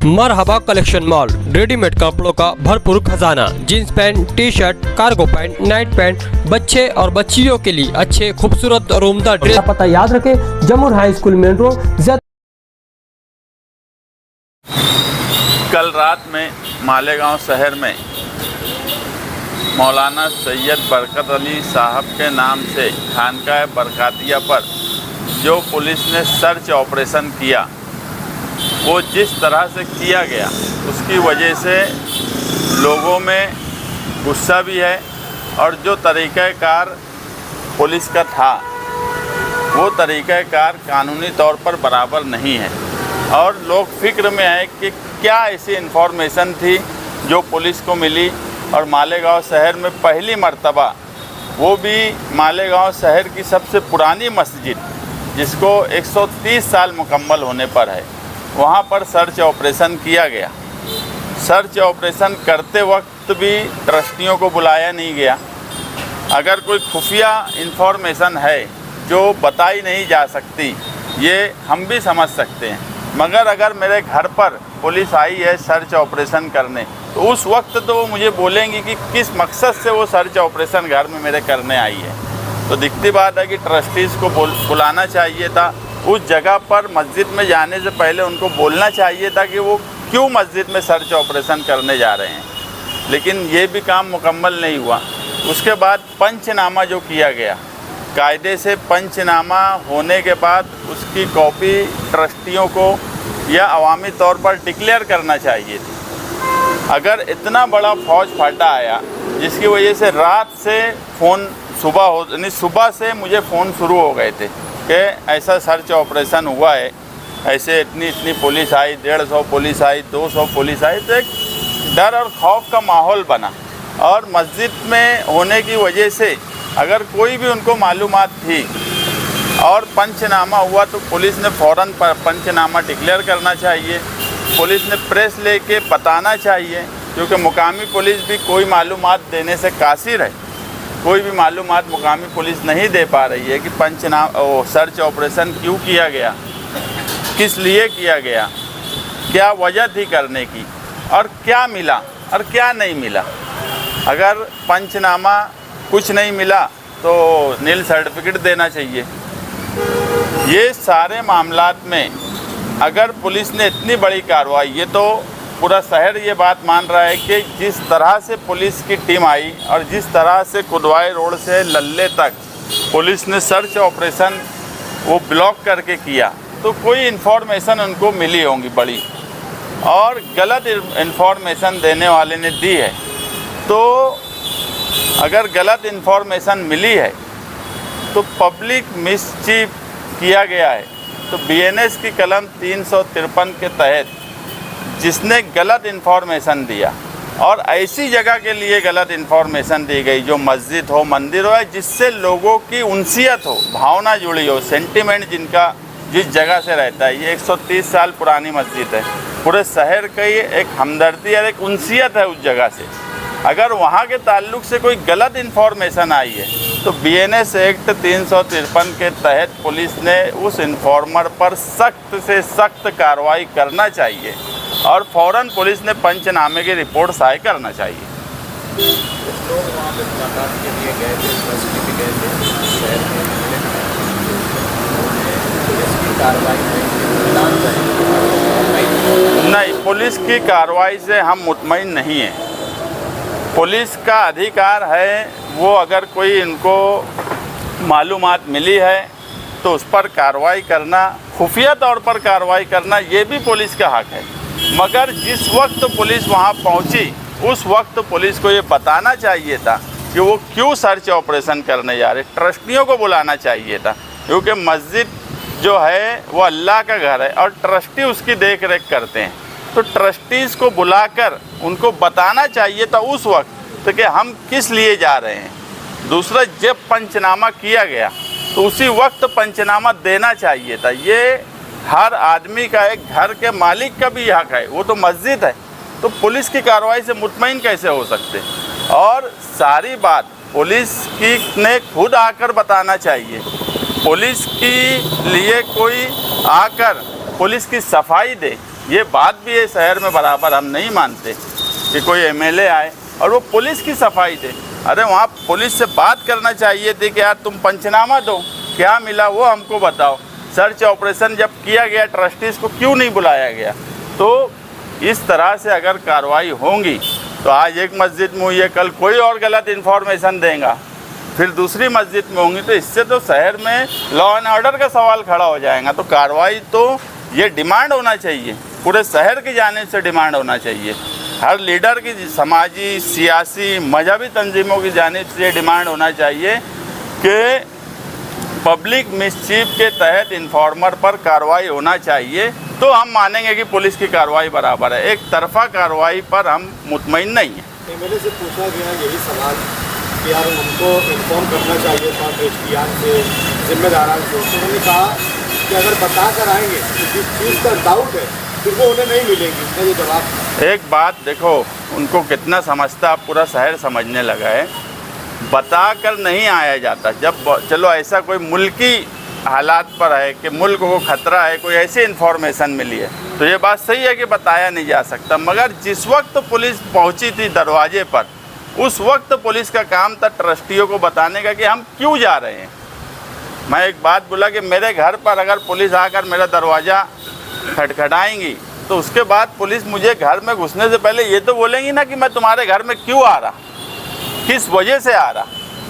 मरहबा collection mall, readymade कपड़ों का भरपूर खजाना, jeans pant, T shirt, cargo pant, night pant, बच्चे और बच्चियों के लिए अच्छे खूबसूरत और उम्दा ड्रेस। पता याद रखें, जमुर हाई स्कूल मेन रोड। कल रात में मालेगांव शहर में मौलाना सैयद बरकत अली साहब के नाम से खानकाह बरकातिया पर जो पुलिस ने सर्च ऑपरेशन किया, वो जिस तरह से किया गया उसकी वजह से लोगों में गुस्सा भी है और जो तरीक़ाकार पुलिस का था वो तरीक़ाकार कानूनी तौर पर बराबर नहीं है। और लोग फिक्र में है कि क्या ऐसी इन्फॉर्मेशन थी जो पुलिस को मिली और मालेगांव शहर में पहली मर्तबा, वो भी मालेगांव शहर की सबसे पुरानी मस्जिद जिसको 130 साल मुकम्मल होने पर है, वहाँ पर सर्च ऑपरेशन किया गया। सर्च ऑपरेशन करते वक्त भी ट्रस्टियों को बुलाया नहीं गया। अगर कोई खुफिया इन्फॉर्मेशन है जो बताई नहीं जा सकती, ये हम भी समझ सकते हैं, मगर अगर मेरे घर पर पुलिस आई है सर्च ऑपरेशन करने, तो उस वक्त तो वो मुझे बोलेंगी कि किस मकसद से वो सर्च ऑपरेशन घर में मेरे करने आई है। तो दिखती बात है कि ट्रस्टीज़ को बुलाना चाहिए था। उस जगह पर मस्जिद में जाने से पहले उनको बोलना चाहिए था कि वो क्यों मस्जिद में सर्च ऑपरेशन करने जा रहे हैं, लेकिन ये भी काम मुकम्मल नहीं हुआ। उसके बाद पंचनामा जो किया गया, कायदे से पंचनामा होने के बाद उसकी कॉपी ट्रस्टियों को या अवामी तौर पर डिक्लेयर करना चाहिए थी। अगर इतना बड़ा फौज फाटा आया जिसकी वजह से रात से फ़ोन सुबह से मुझे फ़ोन शुरू हो गए थे कि ऐसा सर्च ऑपरेशन हुआ है, ऐसे इतनी पुलिस आई, 150 पुलिस आई, 200 पुलिस आई, तो एक डर और खौफ का माहौल बना। और मस्जिद में होने की वजह से अगर कोई भी उनको मालूमात थी और पंचनामा हुआ तो पुलिस ने फ़ौरन पंचनामा डिक्लेयर करना चाहिए। पुलिस ने प्रेस लेके बताना चाहिए, क्योंकि मुकामी पुलिस भी कोई मालूमात देने से कासिर है। कोई भी मालूमात मुकामी पुलिस नहीं दे पा रही है कि सर्च ऑपरेशन क्यों किया गया, किस लिए किया गया, क्या वजह थी करने की, और क्या मिला और क्या नहीं मिला। अगर पंचनामा कुछ नहीं मिला तो नील सर्टिफिकेट देना चाहिए। ये सारे मामलात में अगर पुलिस ने इतनी बड़ी कार्रवाई, ये तो पूरा शहर ये बात मान रहा है कि जिस तरह से पुलिस की टीम आई और जिस तरह से कुदवाई रोड से लल्ले तक पुलिस ने सर्च ऑपरेशन वो ब्लॉक करके किया, तो कोई इन्फॉर्मेशन उनको मिली होंगी बड़ी, और गलत इन्फॉर्मेशन देने वाले ने दी है। तो अगर गलत इन्फॉर्मेशन मिली है तो पब्लिक मिसचीफ किया गया है, तो बीएनएस की कलम 353 के तहत जिसने गलत इन्फॉर्मेशन दिया और ऐसी जगह के लिए गलत इन्फॉर्मेशन दी गई जो मस्जिद हो, मंदिर हो, जिससे लोगों की उनसियत हो, भावना जुड़ी हो, सेंटिमेंट जिनका जिस जगह से रहता है। ये 130 साल पुरानी मस्जिद है, पूरे शहर की एक हमदर्दी और एक उनसियत है उस जगह से। अगर वहाँ के ताल्लुक से कोई गलत इन्फॉर्मेशन आई है तो बीएनएस एक्ट 353 के तहत पुलिस ने उस इन्फॉर्मर पर सख्त से सख्त कार्रवाई करना चाहिए और फ़ौरन पुलिस ने पंचनामे की रिपोर्ट शाये करना चाहिए। लोग वहाँ पे मुलाकात के लिए गए थे, ट्रस्टी भी गए थे, शहर में पुलिस की कार्रवाई नहीं, पुलिस की कार्रवाई से हम मुतमईन नहीं हैं। पुलिस का अधिकार है, वो अगर कोई इनको मालूमात मिली है तो उस पर कार्रवाई करना, खुफिया तौर पर कार्रवाई करना, ये भी पुलिस का हक़ है। मगर जिस वक्त पुलिस वहाँ पहुँची उस वक्त पुलिस को ये बताना चाहिए था कि वो क्यों सर्च ऑपरेशन करने जा रहे। ट्रस्टियों को बुलाना चाहिए था, क्योंकि मस्जिद जो है वो अल्लाह का घर है और ट्रस्टी उसकी देख रेख करते हैं। तो ट्रस्टीज़ को बुलाकर उनको बताना चाहिए था उस वक्त तो कि हम किस लिए जा रहे हैं। दूसरा, जब पंचनामा किया गया तो उसी वक्त पंचनामा देना चाहिए था। ये हर आदमी का, एक घर के मालिक का भी हक़ है, वो तो मस्जिद है। तो पुलिस की कार्रवाई से मुतमईन कैसे हो सकते? और सारी बात पुलिस की ने खुद आकर बताना चाहिए। पुलिस के लिए कोई आकर पुलिस की सफाई दे ये बात भी है शहर में बराबर हम नहीं मानते कि कोई एमएलए आए और वो पुलिस की सफाई दे। अरे वहाँ पुलिस से बात करना चाहिए थी कि यार तुम पंचनामा दो, क्या मिला वो हमको बताओ। सर्च ऑपरेशन जब किया गया ट्रस्टीज़ को क्यों नहीं बुलाया गया? तो इस तरह से अगर कार्रवाई होंगी तो आज एक मस्जिद में हुई है, कल कोई और गलत इन्फॉर्मेशन देगा, फिर दूसरी मस्जिद में होंगी, तो इससे तो शहर में लॉ एंड ऑर्डर का सवाल खड़ा हो जाएगा। तो कार्रवाई तो ये डिमांड होना चाहिए, पूरे शहर की जानिब से डिमांड होना चाहिए, हर लीडर की, समाजी, सियासी, मजहबी तंजीमों की जानिब से डिमांड होना चाहिए कि पब्लिक मिसचीफ के तहत इन्फॉर्मर पर कार्रवाई होना चाहिए। तो हम मानेंगे कि पुलिस की कार्रवाई बराबर है। एक तरफा कार्रवाई पर हम मुतमईन नहीं हैं। एमएलए से पूछा गया यही सवाल कि यार हमको इन्फॉर्म करना चाहिए था एसडीआर से, जिम्मेदारान से। तो उन्होंने कहा कि अगर बता कर आएंगे तो जिस चीज़ का डाउट है फिर वो उन्हें नहीं मिलेगी। इसका ये जवाब। एक बात देखो, उनको कितना समझता पूरा शहर समझने लगा है। बता कर नहीं आया जाता। जब चलो ऐसा कोई मुल्की हालात पर है कि मुल्क को खतरा है, कोई ऐसी इन्फॉर्मेशन मिली है, तो ये बात सही है कि बताया नहीं जा सकता। मगर जिस वक्त पुलिस पहुंची थी दरवाजे पर, उस वक्त पुलिस का काम था ट्रस्टियों को बताने का कि हम क्यों जा रहे हैं। मैं एक बात बोला कि मेरे घर पर अगर पुलिस आकर मेरा दरवाज़ा खटखटाएंगी तो उसके बाद पुलिस मुझे घर में घुसने से पहले ये तो बोलेंगी ना कि मैं तुम्हारे घर में क्यों आ रहा, किस वजह से आ रहा,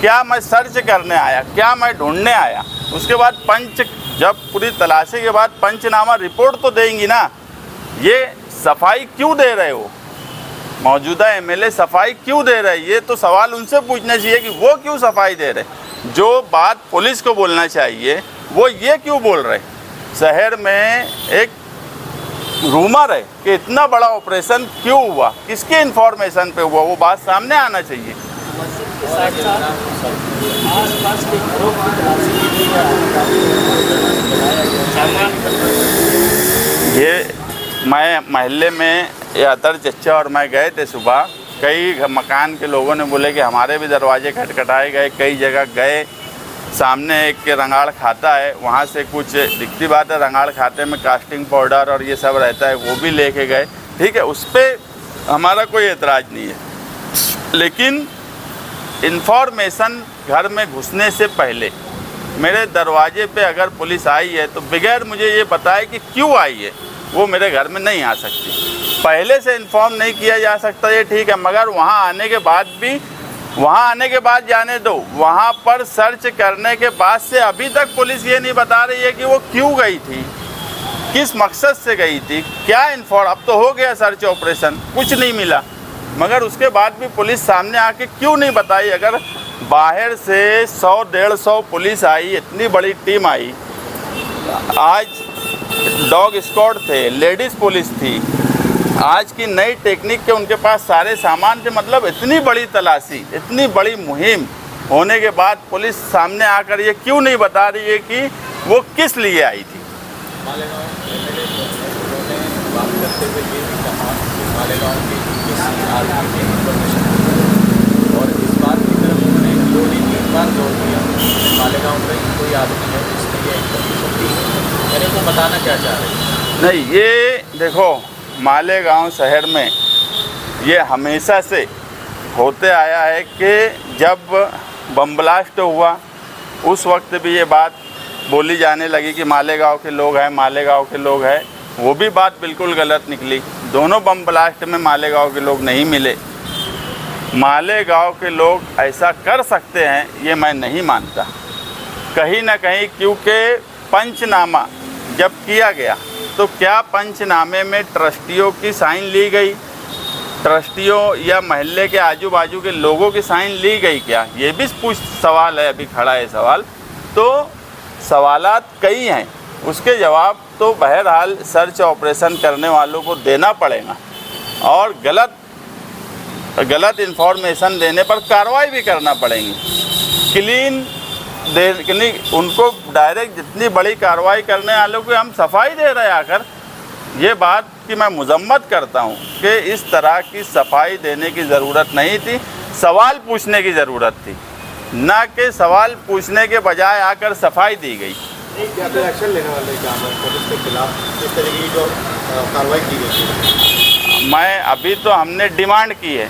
क्या मैं सर्च करने आया, क्या मैं ढूंढने आया। उसके बाद जब पूरी तलाशी के बाद पंचनामा रिपोर्ट तो देंगी ना। ये सफाई क्यों दे रहे हो, मौजूदा एमएलए सफाई क्यों दे रहे, ये तो सवाल उनसे पूछना चाहिए कि वो क्यों सफाई दे रहे। जो बात पुलिस को बोलना चाहिए वो ये क्यों बोल रहे। शहर में एक रूमर है कि इतना बड़ा ऑपरेशन क्यों हुआ, किसके इन्फॉर्मेशन पे हुआ, वो बात सामने आना चाहिए। ये मैं महल्ले में यादर चच्चा और मैं गए थे सुबह। कई मकान के लोगों ने बोले कि हमारे भी दरवाजे खटखटाए गए, कई जगह गए। सामने एक रंगाड़ खाता है, वहाँ से कुछ दिखती बात है, रंगाड़ खाते में कास्टिंग पाउडर और ये सब रहता है, वो भी लेके गए। ठीक है, उस पर हमारा कोई एतराज़ नहीं है। लेकिन इन्फॉर्मेशन घर में घुसने से पहले मेरे दरवाजे पे अगर पुलिस आई है तो बगैर मुझे ये बताए कि क्यों आई है, वो मेरे घर में नहीं आ सकती। पहले से इन्फॉर्म नहीं किया जा सकता, ये ठीक है, मगर वहाँ आने के बाद भी, वहाँ आने के बाद जाने दो, वहाँ पर सर्च करने के बाद से अभी तक पुलिस ये नहीं बता रही है कि वो क्यों गई थी, किस मकसद से गई थी, क्या अब तो हो गया सर्च ऑपरेशन, कुछ नहीं मिला, मगर उसके बाद भी पुलिस सामने आके क्यों नहीं बताई। अगर बाहर से 100-150 पुलिस आई, इतनी बड़ी टीम आई, आज डॉग स्क्वाड थे, लेडीज़ पुलिस थी, आज की नई टेक्निक के उनके पास सारे सामान थे, मतलब इतनी बड़ी तलाशी, इतनी बड़ी मुहिम होने के बाद पुलिस सामने आकर ये क्यों नहीं बता रही है कि वो किस लिए आई थी। मालेगांव एमएलए उन्होंने बात करते हुए ये भी कहा कि मालेगांव की किसी आदमी की इन्फॉर्मेशन, और इस बात की तरफ उन्होंने 2-3 बार जोर दिया। मालेगांव में कोई आदमी है जिसने ये इन्फॉर्मेशन दी, मैंने को बताना क्या चाह रहे हैं। नहीं, ये देखो, मालेगांव शहर में ये हमेशा से होते आया है कि जब बम ब्लास्ट हुआ उस वक्त भी ये बात बोली जाने लगी कि मालेगांव के लोग हैं, मालेगांव के लोग हैं। वो भी बात बिल्कुल गलत निकली। दोनों बम ब्लास्ट में मालेगांव के लोग नहीं मिले। मालेगांव के लोग ऐसा कर सकते हैं ये मैं नहीं मानता, कहीं ना कहीं, क्योंकि पंचनामा जब किया गया तो क्या पंचनामे में ट्रस्टियों की साइन ली गई, ट्रस्टियों या महल्ले के आजू बाजू के लोगों की साइन ली गई क्या, ये भी सवाल है, अभी खड़ा है सवाल। तो सवालात कई हैं, उसके जवाब तो बहरहाल सर्च ऑपरेशन करने वालों को देना पड़ेगा, और गलत इन्फॉर्मेशन देने पर कार्रवाई भी करना पड़ेगी। क्लीन उनको डायरेक्ट जितनी बड़ी कार्रवाई करने वालों को हम सफाई दे रहे हैं आकर, ये बात की मैं मजम्मत करता हूँ कि इस तरह की सफाई देने की ज़रूरत नहीं थी, सवाल पूछने की ज़रूरत थी, ना कि सवाल पूछने के बजाय आकर सफाई दी गई। क्या एक्शन लेने वाले क्या है पुलिस के खिलाफ इस तरह की जो कार्रवाई की गई? मैं अभी तो हमने डिमांड की है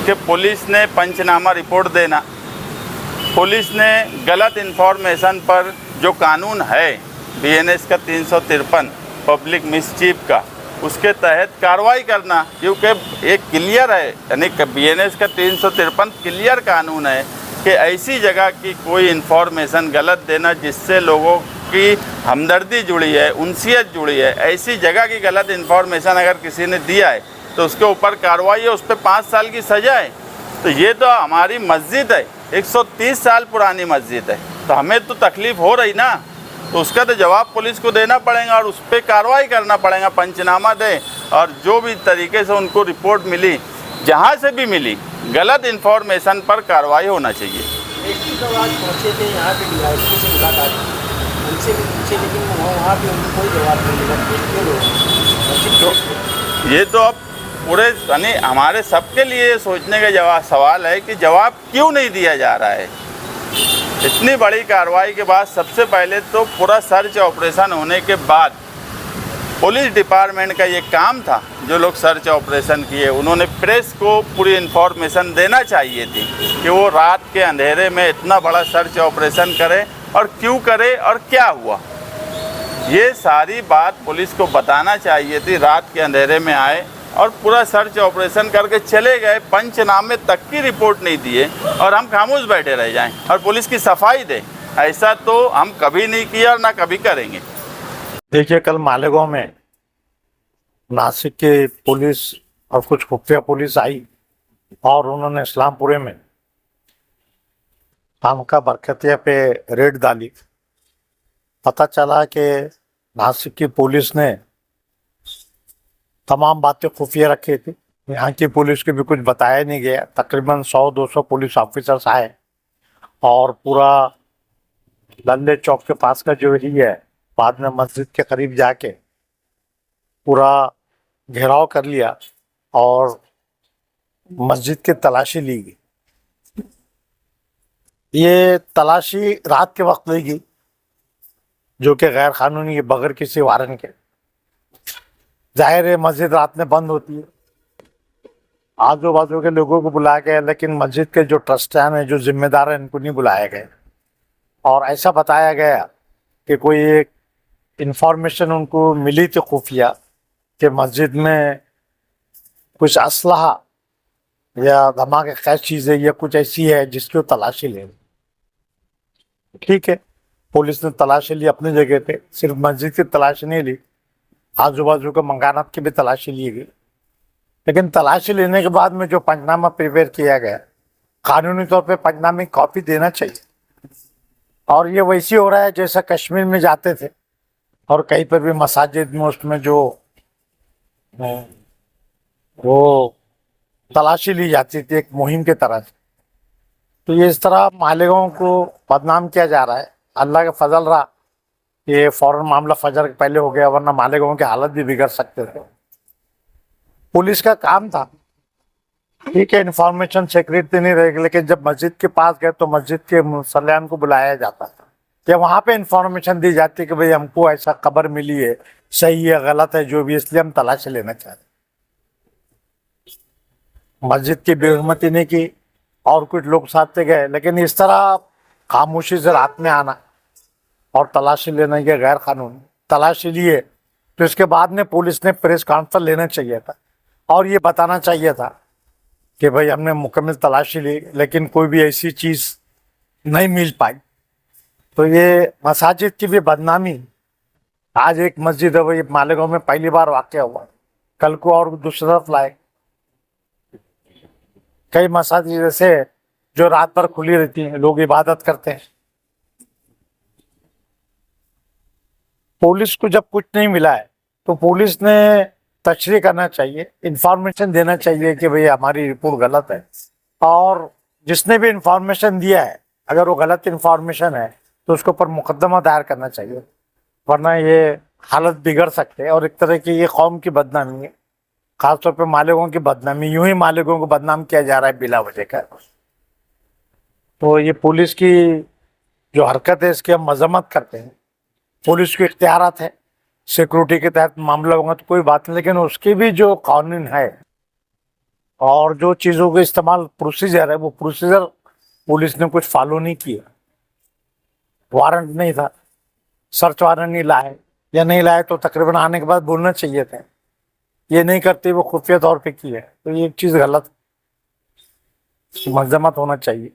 कि पुलिस ने पंचनामा रिपोर्ट देना, पुलिस ने गलत इन्फॉर्मेशन पर जो कानून है बीएनएस का 353 पब्लिक मिसचीफ का, उसके तहत कार्रवाई करना, क्योंकि एक क्लियर है, यानी बीएनएस का 353 क्लियर कानून है कि ऐसी जगह की कोई इन्फॉर्मेशन गलत देना जिससे लोगों की हमदर्दी जुड़ी है, उनसियत जुड़ी है, ऐसी जगह की गलत इन्फॉर्मेशन अगर किसी ने दिया है तो उसके ऊपर कार्रवाई है, उस पर 5 साल की सज़ा है। तो ये तो हमारी मस्जिद है, 130 साल पुरानी मस्जिद है, तो हमें तो तकलीफ़ हो रही ना, तो उसका तो जवाब पुलिस को देना पड़ेगा और उस पर कार्रवाई करना पड़ेगा, पंचनामा दें और जो भी तरीके से उनको रिपोर्ट मिली, जहाँ से भी मिली, गलत इन्फॉर्मेशन पर कार्रवाई होना चाहिए। लोग आज पहुँचे थे यहाँ पे डीआईएसपी से मुलाकात की, उनसे भी पूछे लेकिन वहाँ भी उनको कोई जवाब नहीं मिला। तो ये तो अब पूरे यानी हमारे सबके लिए सोचने का सवाल है कि जवाब क्यों नहीं दिया जा रहा है। इतनी बड़ी कार्रवाई के बाद सबसे पहले तो पूरा सर्च ऑपरेशन होने के बाद पुलिस डिपार्टमेंट का ये काम था, जो लोग सर्च ऑपरेशन किए उन्होंने प्रेस को पूरी इन्फॉर्मेशन देना चाहिए थी कि वो रात के अंधेरे में इतना बड़ा सर्च ऑपरेशन करे और क्यों करे और क्या हुआ, ये सारी बात पुलिस को बताना चाहिए थी। रात के अंधेरे में आए और पूरा सर्च ऑपरेशन करके चले गए, पंचनामे तक की रिपोर्ट नहीं दिए और हम खामोश बैठे रह जाएं और पुलिस की सफाई दे, ऐसा तो हम कभी नहीं किया और ना कभी करेंगे। देखिए, कल मालेगांव में नासिक के पुलिस और कुछ खुफिया पुलिस आई और उन्होंने इस्लामपुरे में खानका बरकतिया पे रेड डाली। पता चला कि नासिक की पुलिस ने तमाम बातें खुफिया रखी थी, यहाँ की पुलिस को भी कुछ बताया नहीं गया। तकरीबन 100-200 पुलिस ऑफिसर्स आए और पूरा लल्ले चौक के पास का जो एरिया है, बाद में मस्जिद के करीब जाके पूरा घेराव कर लिया और मस्जिद की तलाशी ली गई। ये तलाशी रात के वक्त ली गई, जो कि गैर कानूनी है, बगैर किसी वारंट के। जाहिर है मस्जिद रात में बंद होती है, आजू बाजू के लोगों को बुलाया गया, लेकिन मस्जिद के जो ट्रस्टियान हैं, जो जिम्मेदार हैं, इनको नहीं बुलाया गया। और ऐसा बताया गया कि कोई एक इंफॉर्मेशन उनको मिली थी खुफिया कि मस्जिद में कुछ असलहा या धमाके खैर चीज़ें या कुछ ऐसी है जिसकी वो तलाशी ले। ठीक है, पुलिस ने तलाशी ली अपनी जगह पे, सिर्फ मस्जिद की तलाशी नहीं ली, आजू बाजू के मकानात की भी तलाशी ली गई। लेकिन तलाशी लेने के बाद में जो पंचनामा प्रिपेयर किया गया, कानूनी तौर पे पंचनामे की कॉपी देना चाहिए। और ये वैसे हो रहा है जैसा कश्मीर में जाते थे और कहीं पर भी मसाजिद में उसमें जो वो तलाशी ली जाती थी एक मुहिम के तरह से। तो ये इस तरह मालेगांव को बदनाम किया जा रहा है। अल्लाह का फजल रहा, ये फौरन मामला फजर के पहले हो गया, वरना मालेगांव की हालत भी बिगड़ सकते थे। पुलिस का काम था, ठीक है, इन्फॉर्मेशन सिक्योरिटी नहीं रहेगी, लेकिन जब मस्जिद के पास गए तो मस्जिद के मुसल्लियान को बुलाया जाता था या वहाँ पे इन्फॉर्मेशन दी जाती कि भाई हमको ऐसा खबर मिली है, सही है गलत है जो भी, इसलिए हम तलाशी लेना चाहते। मस्जिद की बेहरमती नहीं की और कुछ लोग साथ गए, लेकिन इस तरह खामोशी से रात में आना और तलाशी लेना ये गैर कानूनी। तलाशी लिए तो इसके बाद में पुलिस ने प्रेस कॉन्फ्रेंस लेना चाहिए था और ये बताना चाहिए था कि भाई हमने मुकम्मल तलाशी ली लेकिन कोई भी ऐसी चीज़ नहीं मिल पाई। तो ये मसाजिद की भी बदनामी। आज एक मस्जिद है, वही मालेगांव में पहली बार वाक़या हुआ, कल को और दूसरी तरफ लाए। कई मसाजिद ऐसे जो रात भर खुली रहती हैं, लोग इबादत करते हैं। पुलिस को जब कुछ नहीं मिला है तो पुलिस ने तशरीह करना चाहिए, इंफॉर्मेशन देना चाहिए कि भाई हमारी रिपोर्ट गलत है, और जिसने भी इंफॉर्मेशन दिया है अगर वो गलत इंफॉर्मेशन है तो उसके ऊपर मुकदमा दायर करना चाहिए, वरना ये हालत बिगड़ सकते हैं और एक तरह की ये कौम की बदनामी है, खासतौर पे मालेगांव की बदनामी। यूं ही मालेगांव को बदनाम किया जा रहा है बिला वजह का। तो ये पुलिस की जो हरकत है इसकी हम मजम्मत करते हैं। पुलिस के इख्तियारात है, सिक्योरिटी के तहत मामला होगा तो कोई बात नहीं, लेकिन उसकी भी जो कानून है और जो चीज़ों के इस्तेमाल प्रोसीजर है वो प्रोसीजर पुलिस ने कुछ फॉलो नहीं किया। वारंट नहीं था, सर्च वारंट नहीं लाए, या नहीं लाए तो तकरीबन आने के बाद बोलना चाहिए था। ये नहीं करते, वो खुफिया तौर पे की है, तो ये एक चीज़ गलत, मजम्मत होना चाहिए।